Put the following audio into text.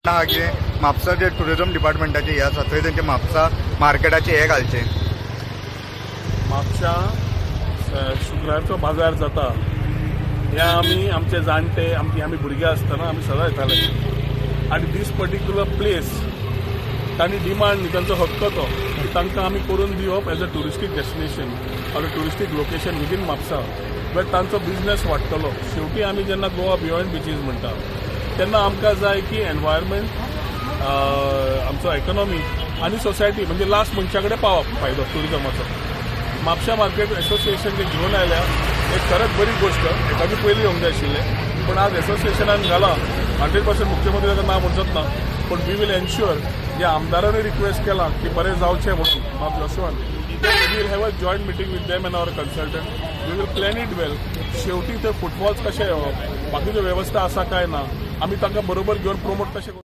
हा की म्हापसा जे टुरिझम डिपार्टमेंटाचे हे आसा थंय तेंचे म्हापसा मार्केटाचे हे घालचे. म्हापशा शुक्रारचो बाजार जाता हे आमी आमचे जाणटे आमी भुरगे आसतना आमी सदां येताले आनी दीस पर्टिक्युलर प्लेस तांणी डिमांड तांचो हक्क तो तांकां आमी करून दिवप as a touristic destination or a touristic location within Mapusa but तांचो बिझनेस वाडटलो. शेवटी आमी जेन्ना गोवा बियॉन्ड बीचीस म्हणटा तेन्ना आमकां जाय की एनवायरमेंट आमचो इकॉनॉमी आनी सोसायटी म्हणजे लास्ट मनशा कडेन पावप फायदो टुरिजमाचो. म्हापशा मार्केट एसोसिएशन जे घेवन आयल्या एक खरंच बरी गोष्ट. एकादी पयलीं येवंक जाय आशिल्लें पूण आज एसोसिएशनान घाला 100% मुख्यमंत्री ताका ना म्हणचोच ना पूण वी वील एन्श्युअर जे आमदारांनी रिक्वेस्ट केला की बरें जावचें म्हणून म्हाप जोशुआन we will have a joint meeting with them and our consultant. We will plan it well. शेवटी ते फुटफॉल्स कशें येवप बाकीच्यो वेवस्था आसा काय ना आमी तांकां बरोबर घेवन प्रमोट कशें